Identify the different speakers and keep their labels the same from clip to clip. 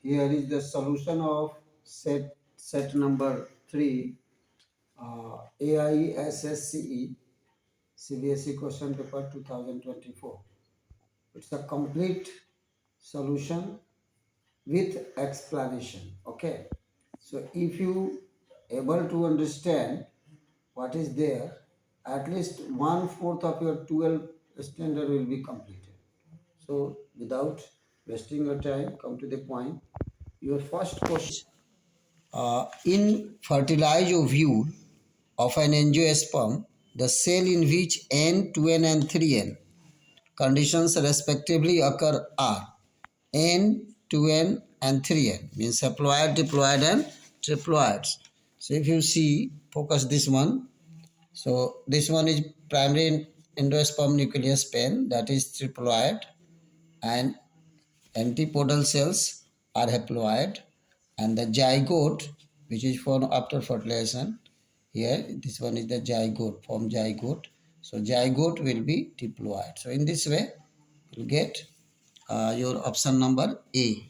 Speaker 1: here is the solution of set number 3, AISSCE CBSE question paper 2024. It's a complete solution with explanation. Okay, so if you able to understand what is there, at least 1/4 of your 12 standard will be completed. So without wasting your time, come to the point. Your first question, in fertilized ovule of an angiosperm, the cell in which N, 2N and 3N conditions respectively occur are N, 2N and 3N, means haploid, diploid and triploids. So if you see, focus this one. So this one is primary endosperm nucleus pen, that is triploid, and antipodal cells are haploid, and the zygote, which is formed after fertilization, here this one is the zygote, form zygote. So zygote will be diploid. So in this way, you get your option number A,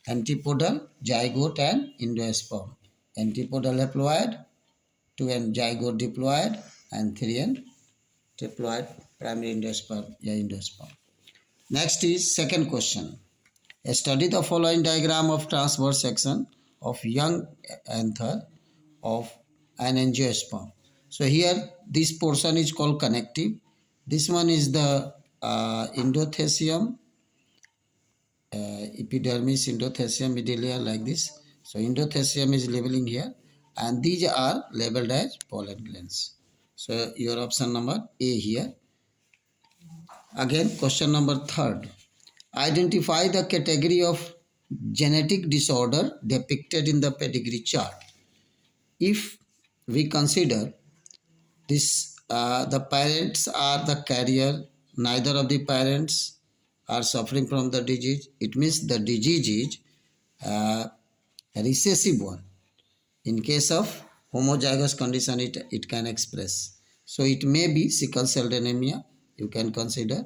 Speaker 1: antipodal, zygote and endosperm. Antipodal haploid, 2N zygote diploid, and 3N triploid primary endosperm. Next is second question. Study the following diagram of transverse section of young anther of an angiosperm. So here this portion is called connective. This one is the endothecium, epidermis, endothecium, middle layer like this. So endothecium is labeling here, and these are labeled as pollen glands. So your option number A here. Again, question number third. Identify the category of genetic disorder depicted in the pedigree chart. If we consider this, the parents are the carrier, neither of the parents are suffering from the disease, it means the disease is a recessive one. In case of homozygous condition, it can express. So it may be sickle cell anemia, you can consider,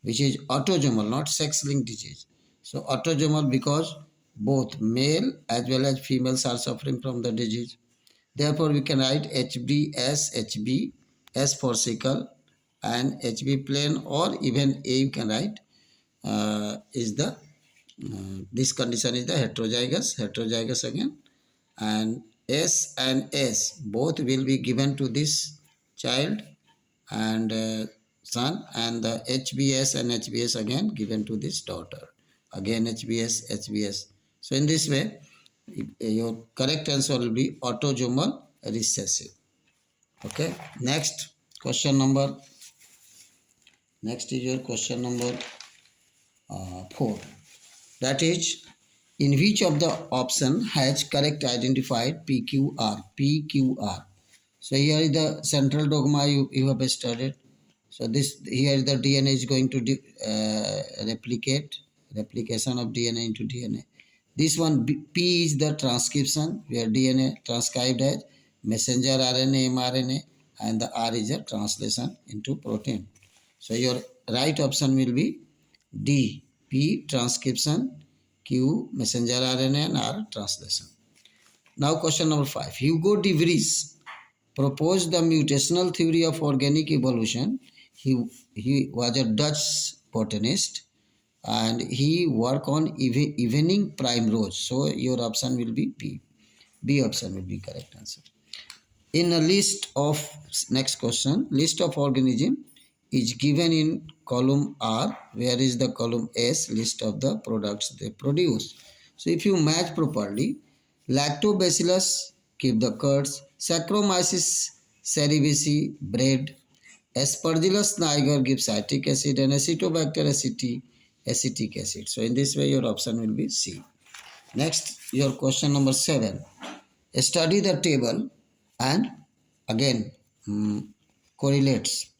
Speaker 1: which is autosomal, not sex-linked disease. So autosomal because both male as well as females are suffering from the disease. Therefore, we can write HB, S for sickle, and HB plain, or even A you can write, is the, this condition is the heterozygous again, and S and S both will be given to this child and son, and the HBS and HBS again given to this daughter, again HBS. So in this way, your correct answer will be autosomal recessive. Okay, next is your question number 4. That is, in which of the option has correct identified PQR? So here is the central dogma you have studied. So this here the DNA is going to replication of DNA into DNA. This one P is the transcription, where DNA transcribed as messenger RNA, mRNA, and the R is a translation into protein. So your right option will be D, P transcription, Q messenger RNA, and R translation. Now question number 5. Hugo de Vries proposed the mutational theory of organic evolution. He was a Dutch botanist, and he worked on evening primrose. So your option will be B. B option will be correct answer. In a list of, next question, list of organism is given in column R, where is the column S, list of the products they produce. So if you match properly, Lactobacillus keep the curds, Saccharomyces cerevisiae bread, Aspergillus niger gives citric acid, and Acetobacter acetic acid. So in this way your option will be C. Next, your question number 7. Study the table and again correlates.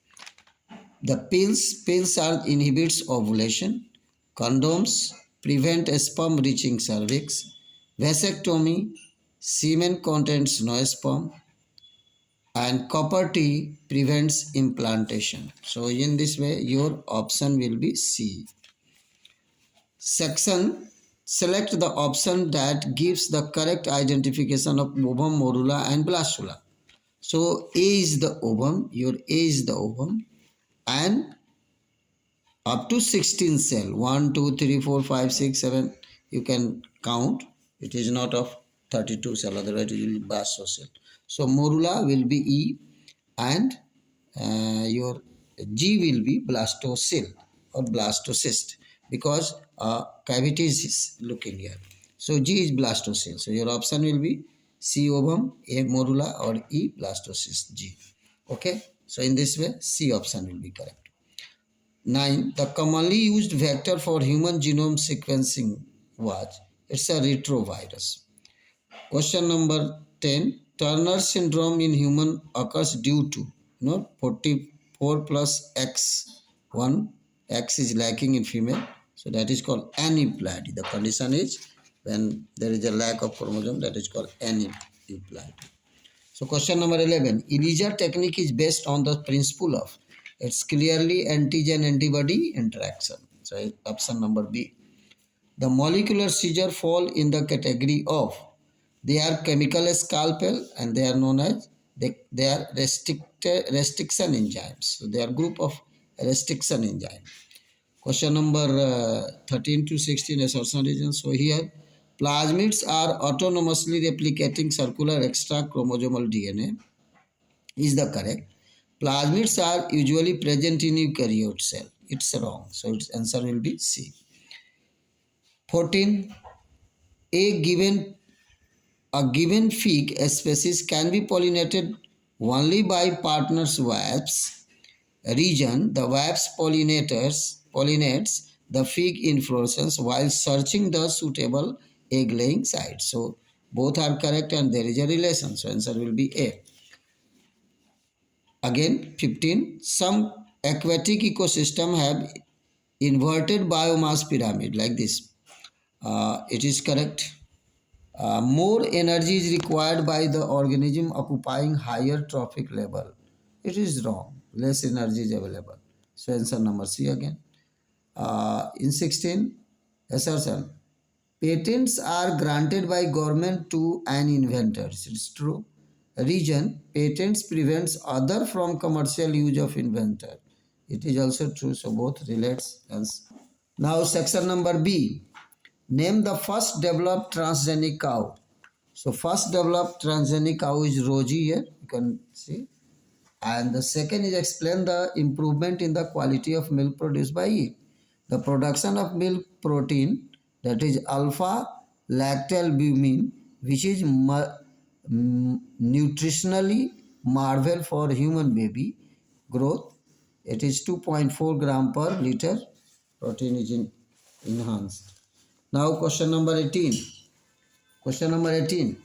Speaker 1: The pills are inhibits ovulation, condoms prevent sperm reaching cervix, vasectomy, semen contains no sperm, and copper tea prevents implantation. So in this way your option will be C. Section select the option that gives the correct identification of ovum, morula and blastula. So A is the ovum, your A is the ovum, and up to 16 cell, 1, 2, 3, 4, 5, 6, 7, you can count. It is not of 32 cell, otherwise it will be blastocell. So morula will be E, and your G will be blastocell or blastocyst, because cavity is looking here. So G is blastocell. So your option will be C ovum, A morula, or E blastocyst, G. Okay. So in this way, C option will be correct. 9. The commonly used vector for human genome sequencing was, it's a retrovirus. Question number 10. Turner syndrome in human occurs due to 44 plus X. 1 X is lacking in female. So that is called aneuploidy. The condition is when there is a lack of chromosome, that is called aneuploidy. So question number 11. ELISA technique is based on the principle of, it's clearly antigen antibody interaction. So option number B. The molecular seizure fall in the category of, they are chemical scalpel and they are known as, they are restriction enzymes. So they are group of restriction enzyme. Question number 13 to 16 assertion region. So here plasmids are autonomously replicating circular extra chromosomal DNA is the correct. Plasmids are usually present in eukaryote cell. It's wrong. So its answer will be C. 14. A given fig species can be pollinated only by partners wasps region. The wasp pollinates the fig inflorescence while searching the suitable egg laying site. So both are correct and there is a relation. So answer will be A. Again 15. Some aquatic ecosystem have inverted biomass pyramid like this. It is correct. More energy is required by the organism occupying higher trophic level. It is wrong. Less energy is available. So answer number C again. In 16, assertion. Patents are granted by government to an inventor. It's true. Region. Patents prevents other from commercial use of inventor. It is also true. So both relates. Now section number B. Name the first developed transgenic cow. So first developed transgenic cow is Roji here. You can see. And the second is explain the improvement in the quality of milk produced by it. The production of milk protein, that is alpha lactalbumin, which is nutritionally marvel for human baby growth. It is 2.4 gram per liter. Protein is enhanced. Now question number 18. Question number 18.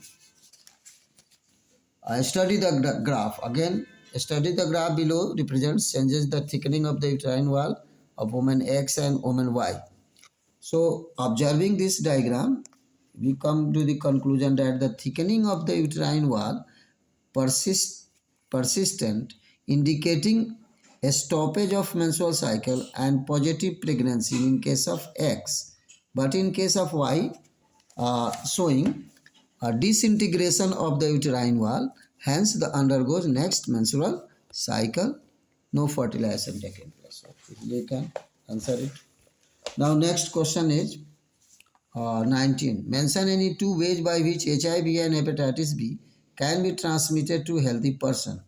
Speaker 1: Study the graph. Again, study the graph below represents changes the thickening of the uterine wall of woman X and woman Y. So, observing this diagram, we come to the conclusion that the thickening of the uterine wall persistent, indicating a stoppage of menstrual cycle and positive pregnancy in case of X, but in case of Y, showing a disintegration of the uterine wall, hence the undergoes next menstrual cycle, no fertilization taking place. So you can answer it. Now next question is 19. Mention any two ways by which HIV and hepatitis B can be transmitted to healthy person.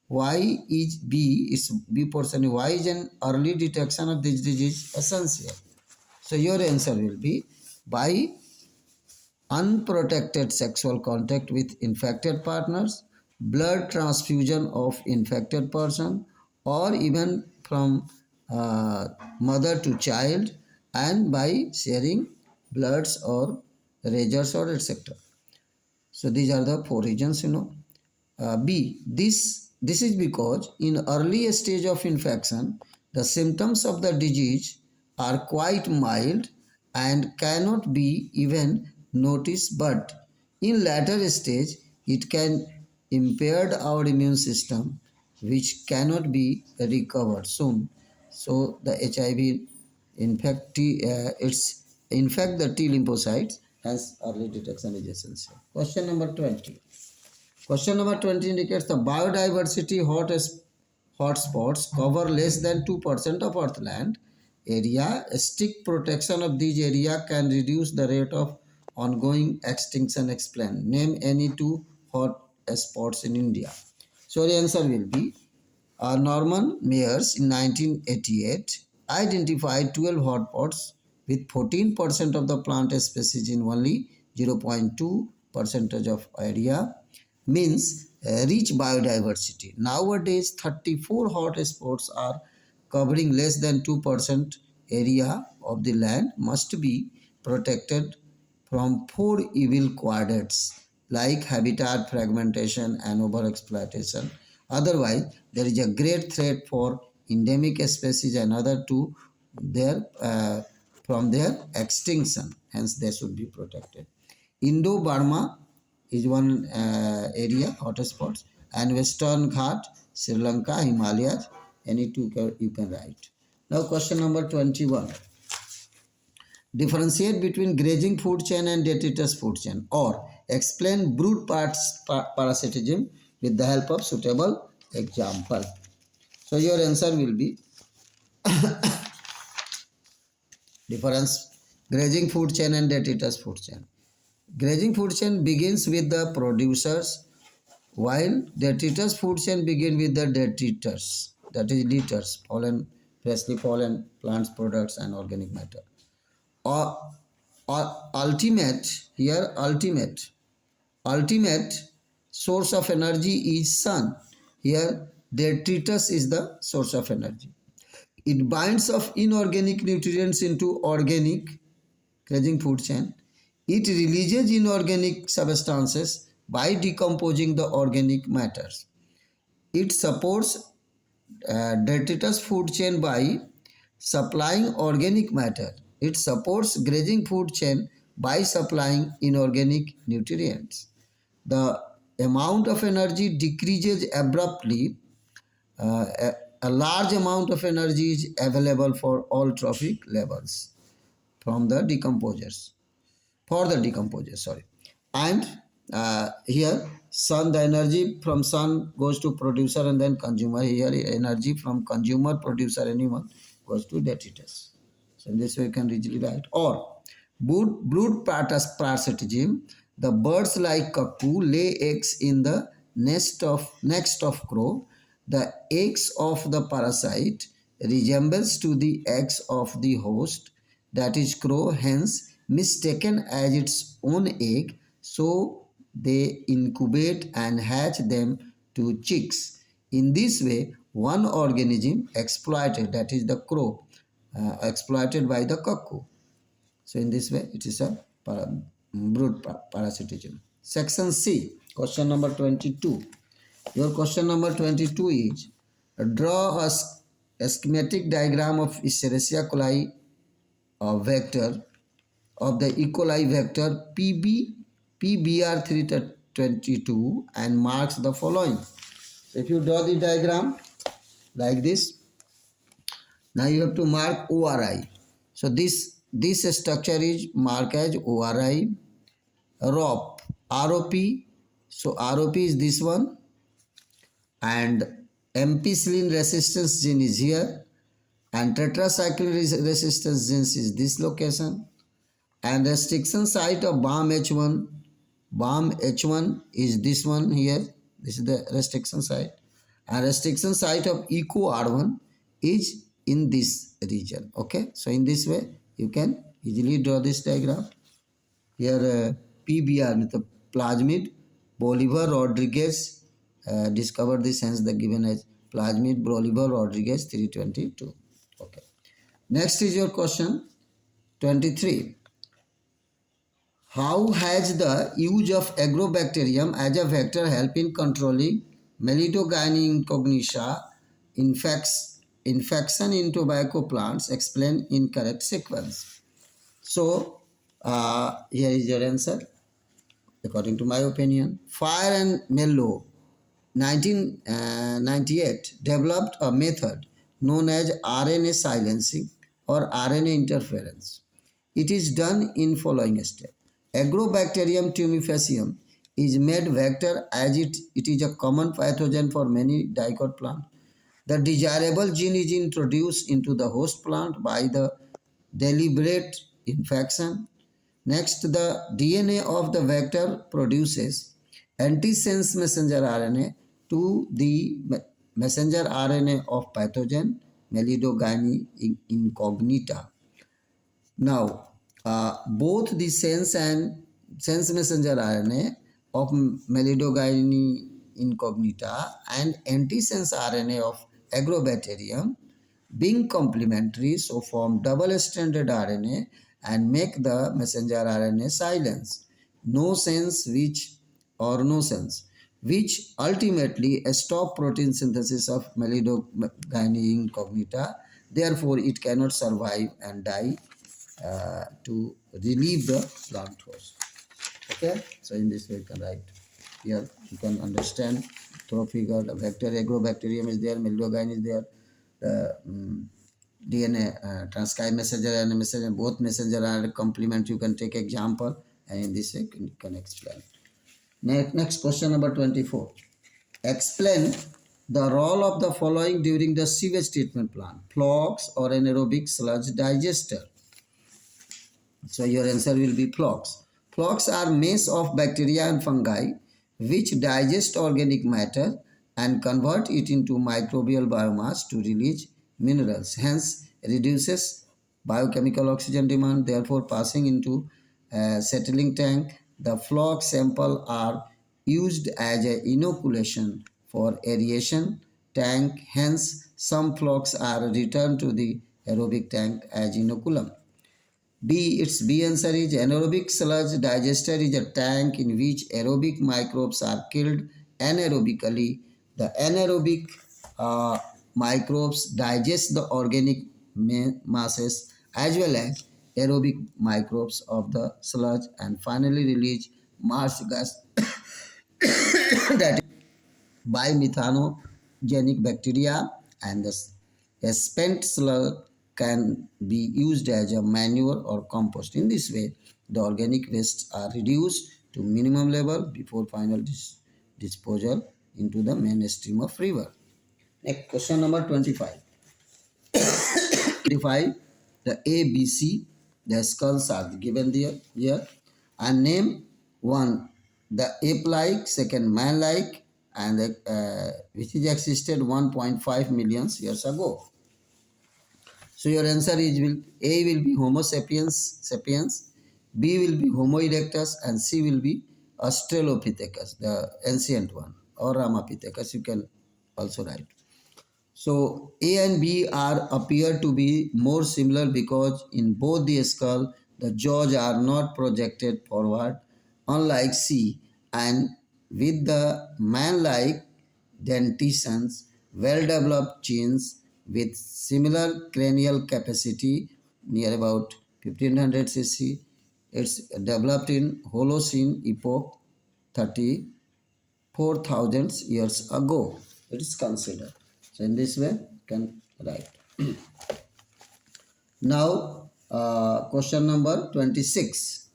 Speaker 1: Why is B is B portion? Why is an early detection of this disease essential? So your answer will be by unprotected sexual contact with infected partners, blood transfusion of infected person, or even from mother to child, and by sharing bloods or razors or etc. So these are the four reasons, B. This is because in early stage of infection, the symptoms of the disease are quite mild and cannot be even noticed, but in later stage, it can impair our immune system, which cannot be recovered soon. So the HIV its In fact, the T lymphocytes, hence early detection is essential. Question number 20. Question number 20 indicates the biodiversity hotspots cover less than 2% of Earthland area. A strict protection of these areas can reduce the rate of ongoing extinction. Explain. Name any two hot spots in India. So the answer will be Norman Mayers in 1988 identified 12 hotspots with 14% of the plant species in only 0.2 percentage of area, means rich biodiversity. Nowadays, 34 hotspots are covering less than 2% area of the land must be protected from four evil quadrants like habitat fragmentation and overexploitation. Otherwise, there is a great threat for endemic species and other to their from their extinction. Hence, they should be protected. Indo-Burma is one area, hotspots, and Western Ghat, Sri Lanka, Himalayas. Any two you can write. Now, question number 21. Differentiate between grazing food chain and detritus food chain, or explain brood parasitism with the help of suitable example. So your answer will be difference grazing food chain and detritus food chain. Grazing food chain begins with the producers, while detritus food chain begin with the detritus, that is litters, pollen, freshly pollen, plants products and organic matter. Or ultimate source of energy is sun. Here detritus is the source of energy. It binds of inorganic nutrients into organic, grazing food chain. It releases inorganic substances by decomposing the organic matters. It supports detritus food chain by supplying organic matter. It supports grazing food chain by supplying inorganic nutrients. The amount of energy decreases abruptly. A large amount of energy is available for all trophic levels from the decomposers. For the decomposers, sorry. And here sun, the energy from sun goes to producer and then consumer. Here energy from consumer, producer, anyone goes to detritus. So in this way you can easily write. Or brood parasitism, the birds like cuckoo lay eggs in the nest of crow. The eggs of the parasite resembles to the eggs of the host, that is crow, hence mistaken as its own egg, so they incubate and hatch them to chicks. In this way, one organism exploited, that is the crow, exploited by the cuckoo. So in this way, it is a brood parasitism. Section C, question number 22. Your question number 22 is, draw a schematic diagram of Escherichia coli vector of the E. coli vector PBR322 and marks the following. So if you draw the diagram like this, now you have to mark ORI. So this structure is marked as ORI. ROP. So ROP is this one, and ampicillin resistance gene is here, and tetracycline resistance gene is this location, and restriction site of BAM H1 is this one here. This is the restriction site, and restriction site of ECO R1 is in this region. Okay, so in this way you can easily draw this diagram. Here PBR, the plasmid Bolivar Rodriguez discovered this, hence the given as plasmid Bolivar Rodriguez 322. Okay. Next is your question 23. How has the use of agrobacterium as a vector help in controlling Melitogyne incognitia infection in tobacco plants? Explain in correct sequence. So here is your answer. According to my opinion, Fire and Mello 1998 developed a method known as RNA silencing or RNA interference. It is done in following step. Agrobacterium tumefacium is made vector as it is a common pathogen for many dicot plants. The desirable gene is introduced into the host plant by the deliberate infection. Next, the DNA of the vector produces antisense messenger RNA to the messenger RNA of pathogen Melidogyne incognita. Now, both the sense and sense messenger RNA of Melidogyne incognita and antisense RNA of Agrobacterium being complementary, so form double-stranded RNA and make the messenger RNA silence, no sense which or no sense, which ultimately stop protein synthesis of Melidogyne incognita. Therefore, it cannot survive and die to relieve the plant host. Okay, so in this way you can write here. You can understand through figure the vector agrobacterium is there, Melidogyne is there, the DNA transcribe messenger and messenger, both messenger are complement. You can take example and in this way you can explain. Next question number 24. Explain the role of the following during the sewage treatment plant: flocks or anaerobic sludge digester. So your answer will be flocks. Flocks are mass of bacteria and fungi which digest organic matter and convert it into microbial biomass to release minerals. Hence, reduces biochemical oxygen demand. Therefore, passing into a settling tank, the flock sample are used as a inoculation for aeration tank. Hence, some flocks are returned to the aerobic tank as inoculum. Its B answer is anaerobic sludge digester is a tank in which aerobic microbes are killed anaerobically. The anaerobic microbes digest the organic masses as well as aerobic microbes of the sludge and finally release marsh gas that by methanogenic bacteria, and the spent sludge can be used as a manure or compost. In this way, the organic wastes are reduced to minimum level before final disposal into the mainstream of river. Next question number 25. 25, the A, B, C, the skulls are given there here, and name one the ape-like, second man-like, and which is existed 1.5 million years ago. So your answer is A will be Homo sapiens, B will be Homo erectus, and C will be Australopithecus, the ancient one, or Ramapithecus. You can also write. So A and B are appear to be more similar because in both the skull the jaws are not projected forward, unlike C, and with the man-like dentitions, well-developed chins with similar cranial capacity near about 1500 cc. It's developed in Holocene epoch 34,000 years ago. It is considered. So in this way, you can write. Now, question number 26.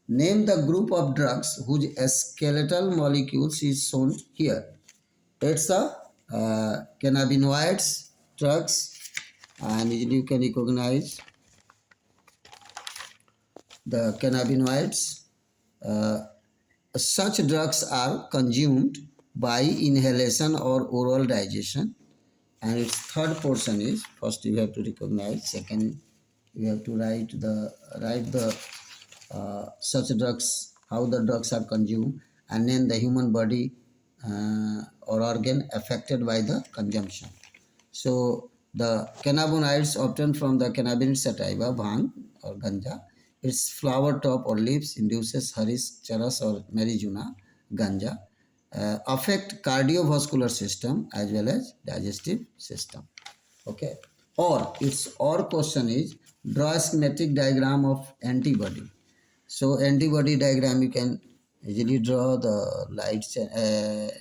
Speaker 1: Name the group of drugs whose skeletal molecules is shown here. It's a cannabinoids drugs, and you can recognize the cannabinoids. Such drugs are consumed by inhalation or oral digestion. And its third portion is, first you have to recognize, second you have to write the such drugs, how the drugs are consumed, and then the human body or organ affected by the consumption. So the cannabinoids obtained from the cannabinoid sativa, bhang or ganja, its flower top or leaves induces harish, charas or marijuana, ganja, affect cardiovascular system as well as digestive system. Okay. Or question is draw a schematic diagram of antibody. So antibody diagram you can easily draw the light chain,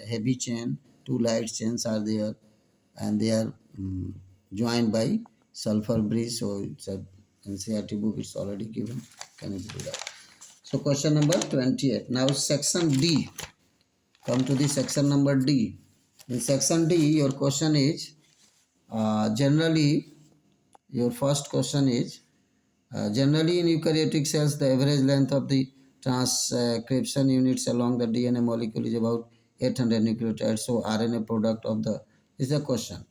Speaker 1: heavy chain, two light chains are there and they are joined by sulfur bridge. So it's a NCERT book it's already given. Can easily write. So question number 28. Now section D. Come to the section number D. In section D, your question is generally. Your first question is generally in eukaryotic cells, the average length of the transcription units along the DNA molecule is about 800 nucleotides. So RNA product of the is the question.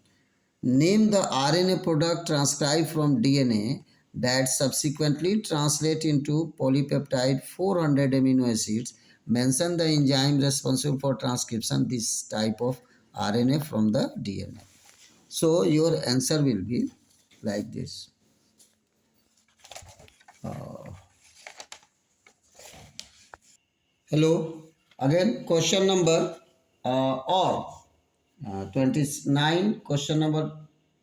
Speaker 1: Name the RNA product transcribed from DNA that subsequently translate into polypeptide 400 amino acids. Mention the enzyme responsible for transcription this type of RNA from the DNA. So your answer will be like this. Hello. Again, question number or 29, question number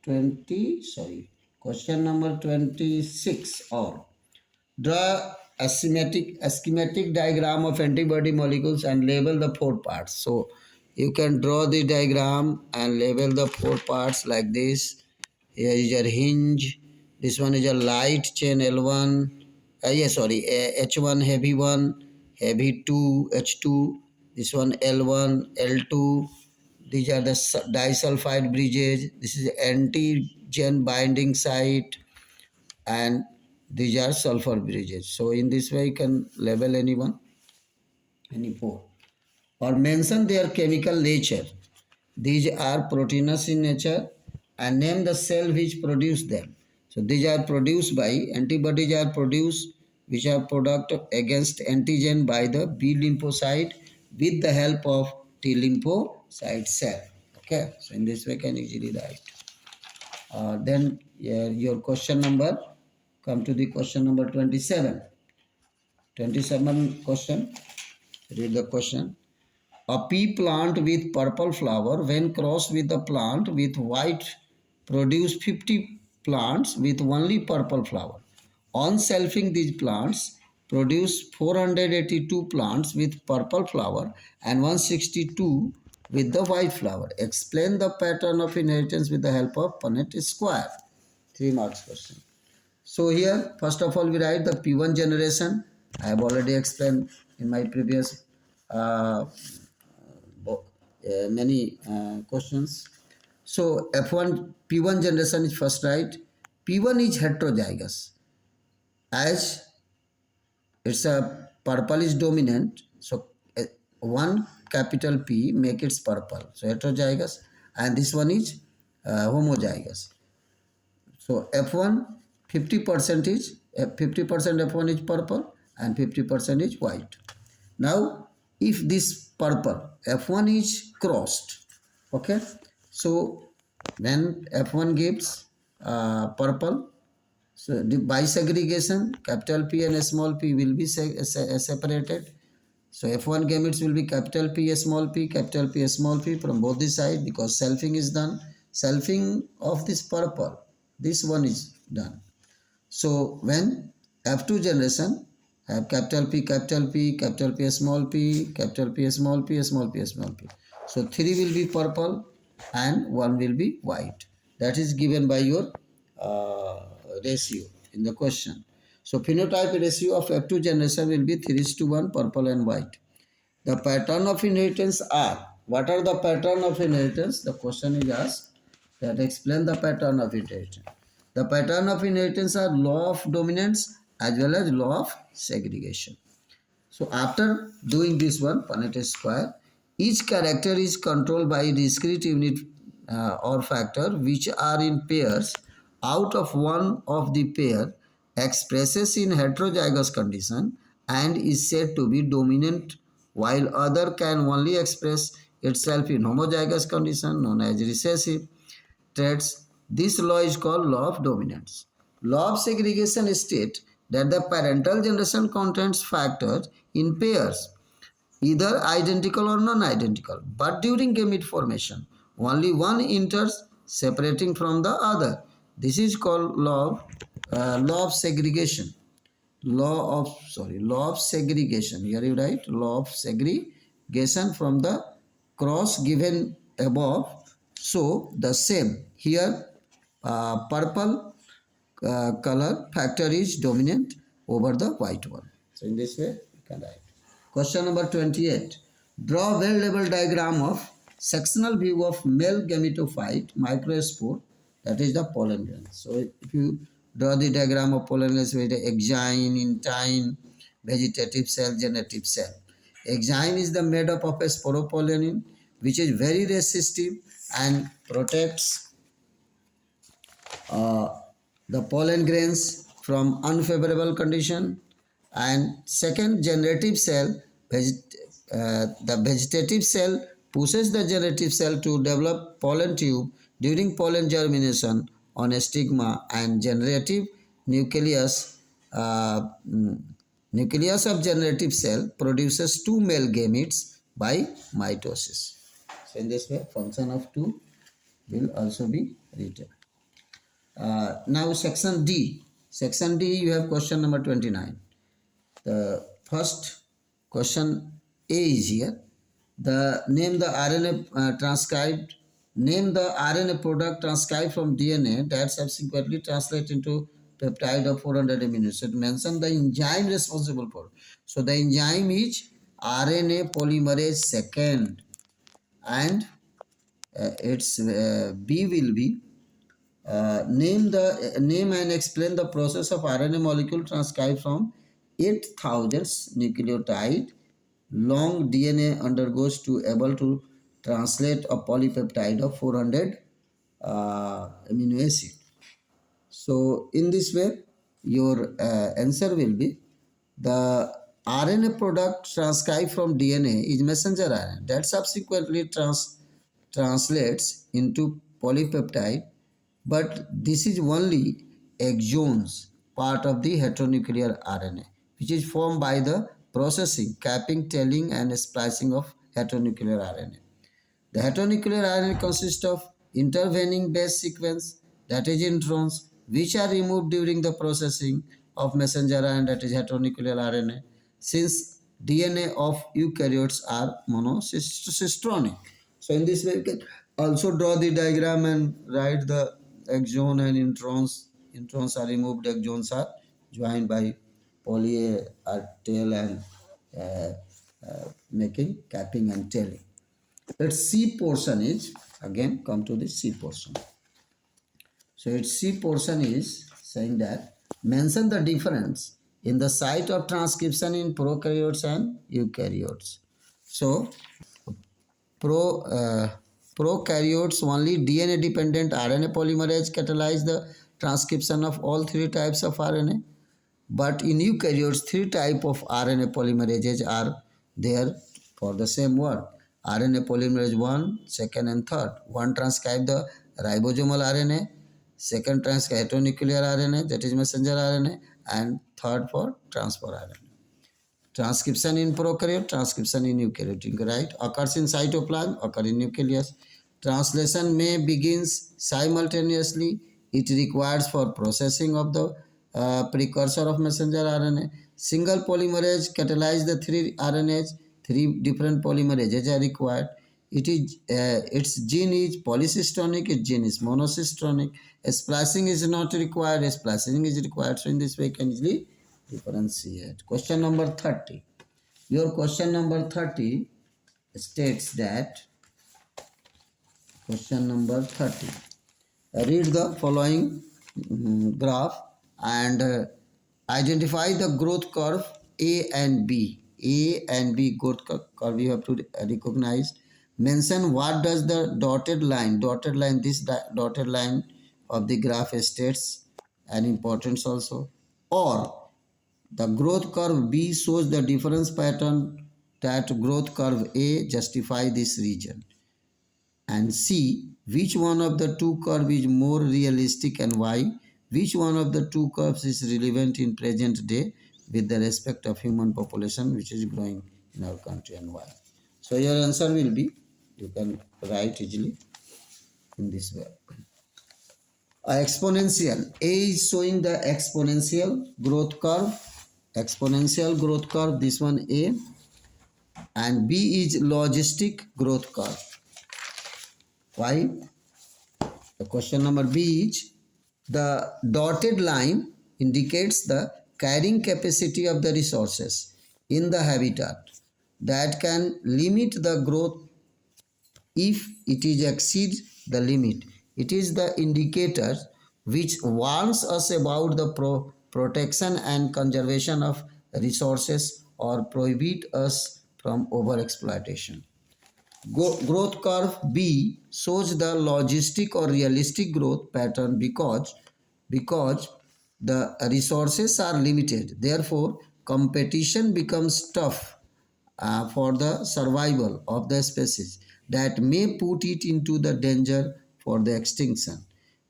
Speaker 1: 20, sorry, question number 26 or draw a schematic diagram of antibody molecules and label the four parts. So you can draw the diagram and label the four parts like this. Here is your hinge. This one is a light chain L1. H1 heavy one, heavy 2, H2. This one L1, L2. These are the disulfide bridges. This is antigen binding site, and these are sulfur bridges. So in this way, you can label any four, or mention their chemical nature. These are proteinous in nature, and name the cell which produce them. So these are produced by antibodies are produced which are product against antigen by the B lymphocyte with the help of T lymphocyte cell. Okay, so in this way can easily write. Then your question number, come to the question number 27. 27 question, read the question. A pea plant with purple flower when crossed with a plant with white produce 50 plants with only purple flower. On selfing, these plants produce 482 plants with purple flower and 162 with the white flower. Explain the pattern of inheritance with the help of Punnett square. 3 marks question. So here, first of all, we write the P1 generation. I have already explained in my previous many questions. So F1 P1 generation is first, right? P1 is heterozygous as it's a purple is dominant. So one capital P make it purple. So heterozygous, and this one is homozygous. So F1 50% is 50% F1 is purple and 50% is white. Now if this purple F1 is crossed, okay, so when F1 gives purple, so the bisegregation capital P and small p will be separated. So F1 gametes will be capital P small p from both the sides because selfing is done. Selfing of this purple, this one is done. So when F2 generation have capital P, capital P, capital P small p, capital P small p, small p, small p. So 3 will be purple and 1 will be white. That is given by your ratio in the question. So phenotype ratio of F2 generation will be 3:1 purple and white. The pattern of inheritance are, what are the pattern of inheritance? The question is asked that explain the pattern of inheritance. The pattern of inheritance are law of dominance as well as law of segregation. So after doing this one, Punnett square, each character is controlled by discrete unit or factor which are in pairs. Out of one of the pair expresses in heterozygous condition and is said to be dominant, while other can only express itself in homozygous condition known as recessive traits. This law is called law of dominance. Law of segregation states that the parental generation contains factors in pairs, either identical or non-identical, but during gamete formation, only one enters separating from the other. This is called law of segregation. Law of segregation. Here you write law of segregation from the cross given above. So the same here, purple color factor is dominant over the white one. So in this way you can write. Question number 28. Draw well-labeled diagram of sectional view of male gametophyte microspore, that is the pollen grain. So if you draw the diagram of pollen grains with exine, intine, vegetative cell, generative cell. Exine is the made up of a sporopollenin which is very resistive and protects uh, the pollen grains from unfavorable condition. And second, generative cell, the vegetative cell pushes the generative cell to develop pollen tube during pollen germination on a stigma, and generative nucleus nucleus of generative cell produces two male gametes by mitosis. So in this way function of 2 will also be written. Now section D. Section D, you have question number 29. The first question A is here. The name the RNA transcribed. Name the RNA product transcribed from DNA that subsequently translate into peptide of 400 amino acids. Mention the enzyme responsible for. So the enzyme is RNA polymerase second, and its B will be name and explain the process of RNA molecule transcribed from 8,000 nucleotide long DNA undergoes to able to translate a polypeptide of 400 amino acid. So in this way, your answer will be the RNA product transcribed from DNA is messenger RNA that subsequently translates into polypeptide, but this is only exons part of the heteronuclear RNA, which is formed by the processing, capping, tailing, and splicing of heteronuclear RNA. The heteronuclear RNA consists of intervening base sequence, that is introns, which are removed during the processing of messenger RNA, that is heteronuclear RNA, since DNA of eukaryotes are monocistronic. So in this way you can also draw the diagram and write the exon and introns. Introns are removed, exons are joined by poly tail and making capping and tailing. Its C portion is, again come to the C portion. So its C portion is saying that mention the difference in the site of transcription in prokaryotes and eukaryotes. So prokaryotes only DNA dependent RNA polymerase catalyze the transcription of all three types of RNA. But in eukaryotes, three types of RNA polymerases are there for the same work. RNA polymerase 1, 2nd and 3rd. One transcribe the ribosomal RNA, second transcribe heteronuclear RNA, that is messenger RNA, and third for transport RNA. Transcription in prokaryote, transcription in eukaryote, right? Occurs in cytoplasm, occur in nucleus. Translation may begins simultaneously. It requires for processing of the precursor of messenger RNA. Single polymerase catalyze the three RNAs. Three different polymerases are required. Its gene is polycistronic, its gene is monocistronic. Splicing is not required, splicing is required. So in this way, you can easily differentiate. Question number 30. Your question number 30 states that, question number 30. Read the following graph and identify the growth curve A and B. A and B growth curve you have to recognize. Mention what does the dotted line, this dotted line of the graph states and importance also. Or the growth curve B shows the difference pattern that growth curve A justify this region. And C, which one of the two curves is more realistic and why? Which one of the two curves is relevant in present day with the respect of human population which is growing in our country and why? So your answer will be, you can write easily in this way. Exponential. A is showing the exponential growth curve, this one A, and B is logistic growth curve. Why? The question number B is The dotted line indicates the carrying capacity of the resources in the habitat that can limit the growth if it is exceeds the limit. It is the indicator which warns us about the protection and conservation of resources or prohibit us from overexploitation. Growth curve B shows the logistic or realistic growth pattern because the resources are limited. Therefore, competition becomes tough for the survival of the species that may put it into the danger for the extinction.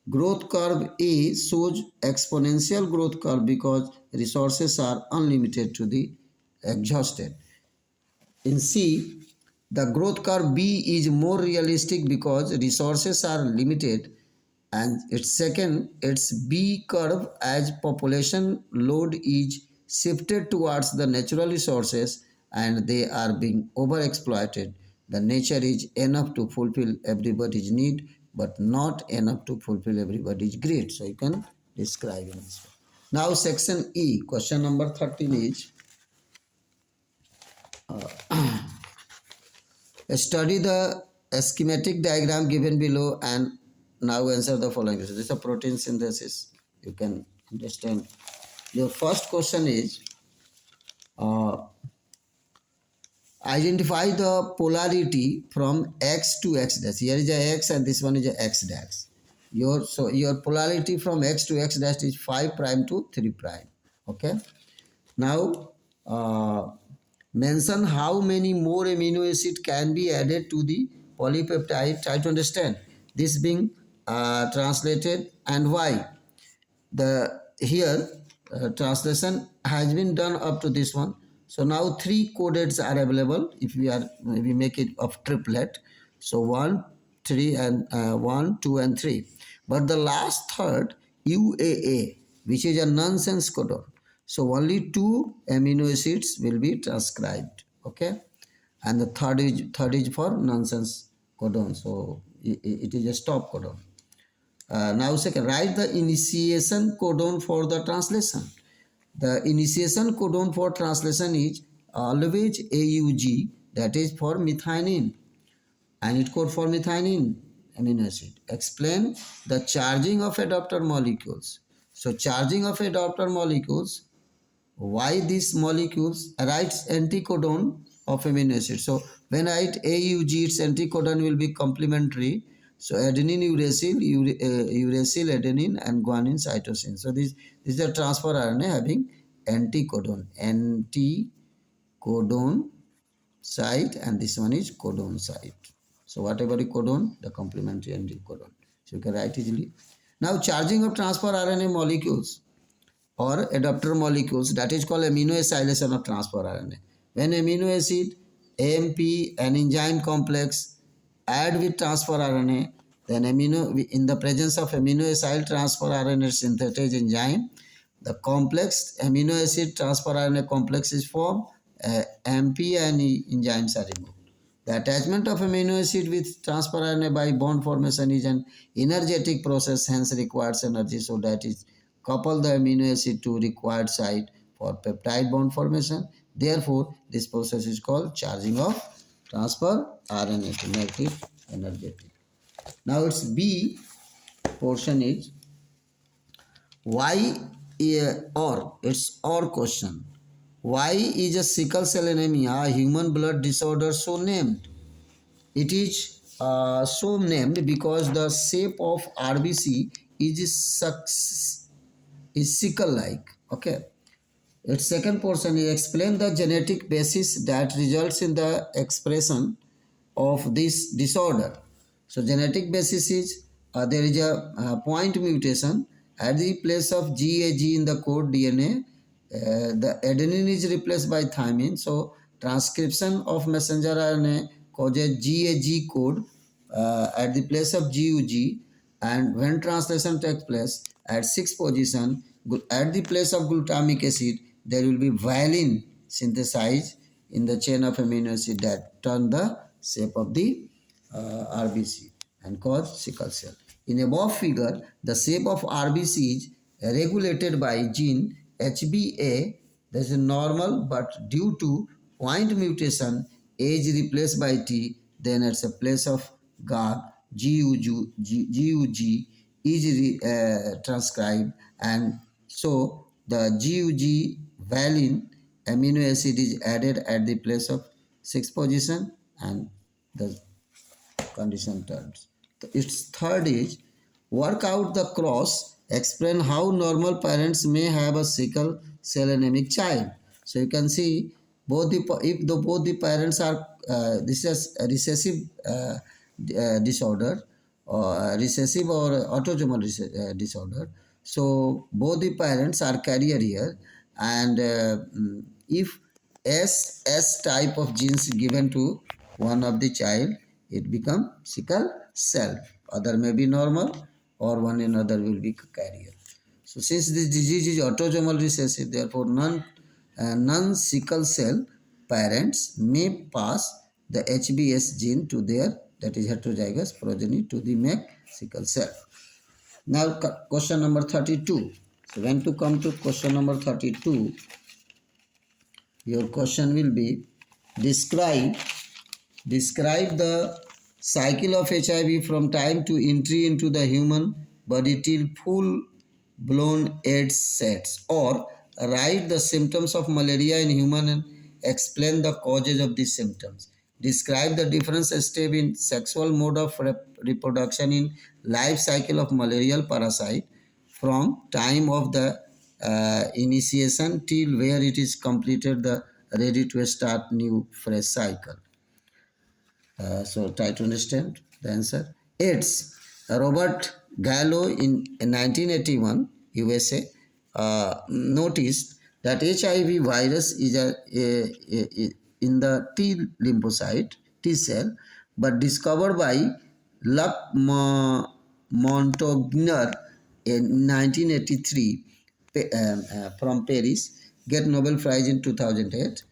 Speaker 1: Growth curve A shows exponential growth curve because resources are unlimited to the exhausted. In C, the growth curve B is more realistic because resources are limited, and its B curve as population load is shifted towards the natural resources and they are being overexploited. The nature is enough to fulfill everybody's need but not enough to fulfill everybody's greed. So you can describe in this way. Now section E, question number 13 is study the schematic diagram given below and now answer the following questions. This is a protein synthesis. You can understand. Your first question is uh, identify the polarity from x to x dash. Here is a x and this one is a x dash. Your polarity from x to x dash is 5 prime to 3 prime. Okay. Now mention how many more amino acid can be added to the polypeptide. Try to understand this being translated and why. The here translation has been done up to this one. So now 3 codeds are available if we make it of triplet. So 1, 3 and 1, 2 and 3. But the last third UAA, which is a nonsense codon. So only 2 amino acids will be transcribed. Okay, and the third is for nonsense codon. So it is a stop codon. Now second, write the initiation codon for the translation. The initiation codon for translation is always AUG, that is for methionine, and it code for methionine amino acid. Explain the charging of adapter molecules. So charging of adapter molecules, why these molecules writes anticodon of amino acid. So when I write AUG, its anticodon will be complementary. So adenine, uracil, adenine, and guanine, cytosine. So this is a transfer RNA having anticodon, anticodon site, and this one is codon site. So whatever is codon, the complementary anticodon. So you can write easily. Now charging of transfer RNA molecules or adapter molecules, that is called aminoacylation of transfer RNA. When amino acid, AMP, and enzyme complex add with transfer RNA, then in the presence of aminoacyl transfer RNA synthetase enzyme, the complex amino acid transfer RNA complex is formed, AMP and enzymes are removed. The attachment of amino acid with transfer RNA by bond formation is an energetic process, hence requires energy, so that is couple the amino acid to required site for peptide bond formation. Therefore, this process is called charging of transfer RNA to make it energetic. Now its B portion is why or it's or question. Why is a sickle cell anemia a human blood disorder so named? It is so named because the shape of RBC is sickle-like. Okay. Its second portion is explain the genetic basis that results in the expression of this disorder. So genetic basis is there is a point mutation at the place of GAG in the code DNA. The adenine is replaced by thymine. So transcription of messenger RNA causes GAG code at the place of GUG, and when translation takes place at 6th position at the place of glutamic acid, there will be valine synthesized in the chain of amino acid that turn the shape of the RBC and cause sickle cell. In above figure, the shape of RBC is regulated by gene HBA. That is normal, but due to point mutation, A is replaced by T, then at the place of GUG is transcribed, and so the GUG valine amino acid is added at the place of 6th position, and the condition terms. Its third is work out the cross, explain how normal parents may have a sickle cell anemic child. So you can see both both the parents are this is a recessive disorder, or recessive or autosomal disorder. So both the parents are carrier here, and if S type of genes given to one of the child, it become sickle cell. Other may be normal, or one another will be carrier. So since this disease is autosomal recessive, therefore non-sickle cell parents may pass the HBS gene to their, that is heterozygous progeny, to the make sickle cell. Now question number 32. So when to come to question number 32, your question will be describe the cycle of HIV from time to entry into the human body till full blown AIDS sets, or write the symptoms of malaria in human and explain the causes of these symptoms. Describe the different step in sexual mode of reproduction in life cycle of malarial parasite from time of the initiation till where it is completed the ready to start new fresh cycle. So try to understand the answer. AIDS. Robert Gallo in 1981 USA noticed that HIV virus is in the T lymphocyte T cell, but discovered by Luc Montagnier in 1983 from Paris, get Nobel Prize in 2008.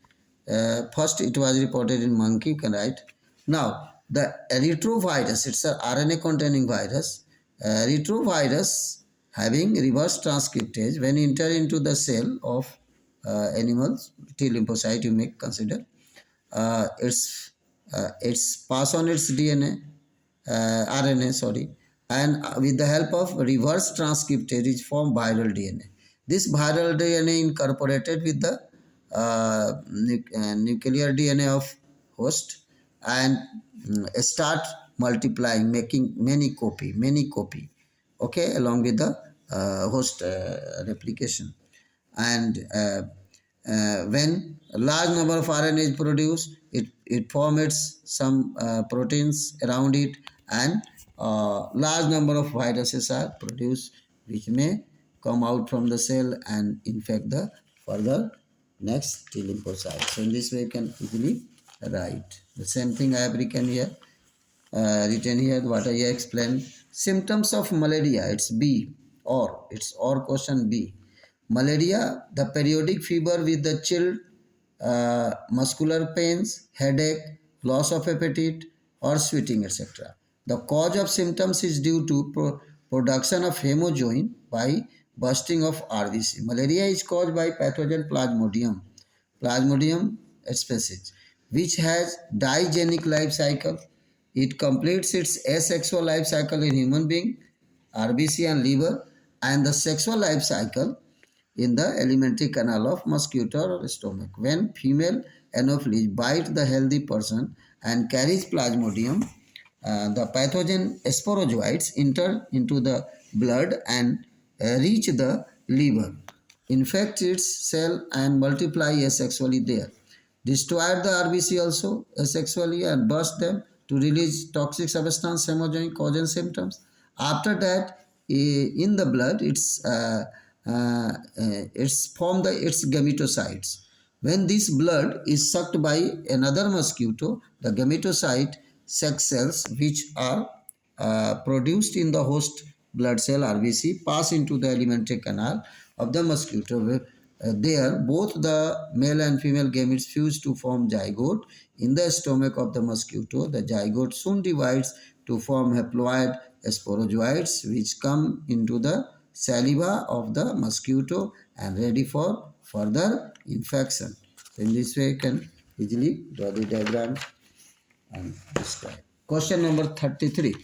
Speaker 1: First, it was reported in monkey, you can write. Now, the retrovirus, it's an RNA-containing virus. Retrovirus having reverse transcriptase, when enter into the cell of animals, T lymphocyte, you may consider, it's pass on its DNA, RNA, sorry, and with the help of reverse transcriptase, it form viral DNA. This viral DNA incorporated with the nuclear DNA of host and start multiplying, making many copy, okay, along with the host replication. And when a large number of RNA is produced, it forms some proteins around it, and large number of viruses are produced which may come out from the cell and infect the further next T lymphocyte. So in this way you can easily write. The same thing I have written here, what I explained. Symptoms of malaria, it's B, or it's or question B. Malaria, the periodic fever with the chill, muscular pains, headache, loss of appetite, or sweating, etc. The cause of symptoms is due to production of hemoglobin by bursting of RBC. Malaria is caused by pathogen Plasmodium species, which has digenic life cycle. It completes its asexual life cycle in human being, RBC and liver, and the sexual life cycle in the alimentary canal of mosquito or stomach. When female anopheles bite the healthy person and carries Plasmodium, the pathogen sporozoites enter into the blood and reach the liver, infect its cell and multiply asexually there. Destroy the RBC also asexually and burst them to release toxic substance hemogenic causing symptoms. After that, in the blood, it's formed its gametocytes. When this blood is sucked by another mosquito, the gametocyte sex cells, which are produced in the host blood cell RBC, pass into the alimentary canal of the mosquito There, both the male and female gametes fuse to form zygote in the stomach of the mosquito. The zygote soon divides to form haploid sporozoites, which come into the saliva of the mosquito and ready for further infection. So in this way, you can easily draw the diagram and describe. Question number 33.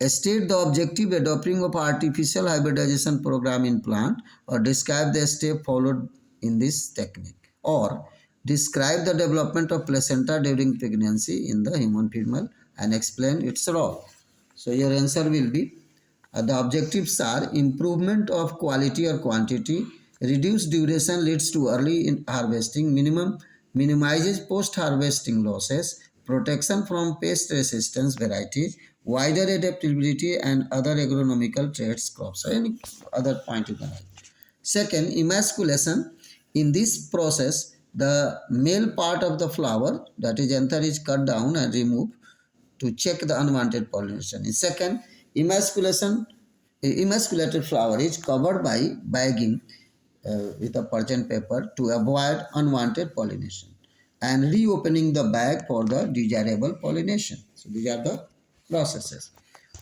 Speaker 1: State the objective adopting of artificial hybridization program in plant, or describe the step followed in this technique, or describe the development of placenta during pregnancy in the human female and explain its role. So your answer will be the objectives are improvement of quality or quantity, reduced duration leads to early in harvesting, minimizes post-harvesting losses, protection from pest resistance varieties, wider adaptability and other agronomical traits crops. So any other point you can have. Second, emasculation. In this process, the male part of the flower, that is anther, is cut down and removed to check the unwanted pollination. In second, emasculation, emasculated flower is covered by bagging with a pergent paper to avoid unwanted pollination and reopening the bag for the desirable pollination. So these are the processes.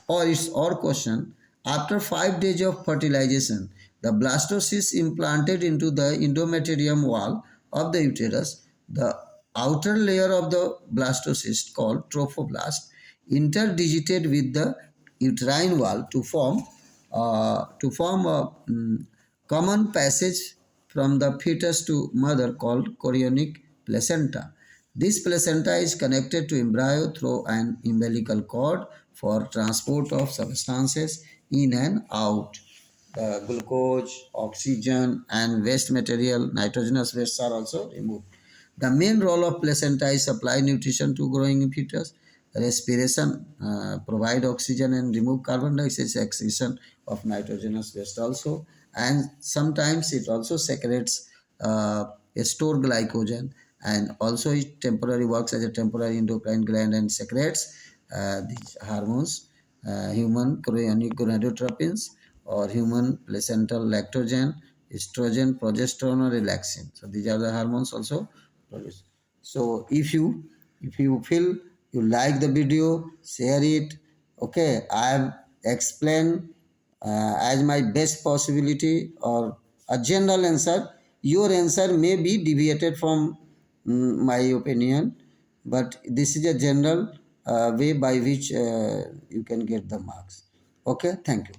Speaker 1: Or question, after 5 days of fertilization, the blastocyst implanted into the endometrium wall of the uterus, the outer layer of the blastocyst called trophoblast interdigitate with the uterine wall to form a common passage from the fetus to mother called chorionic placenta. This placenta is connected to embryo through an umbilical cord for transport of substances in and out. The glucose, oxygen and waste material, nitrogenous wastes are also removed. The main role of placenta is supply nutrition to growing fetus, respiration, provide oxygen and remove carbon dioxide, excretion of nitrogenous waste also, and sometimes it also secretes store glycogen, and also it temporarily works as a temporary endocrine gland and secretes these hormones, human chorionic gonadotropins or human placental lactogen, estrogen, progesterone or relaxin. So these are the hormones also produced. So if you feel you like the video, share it. Okay, I have explained as my best possibility or a general answer. Your answer may be deviated from my opinion, but this is a general way by which you can get the marks. Okay, thank you.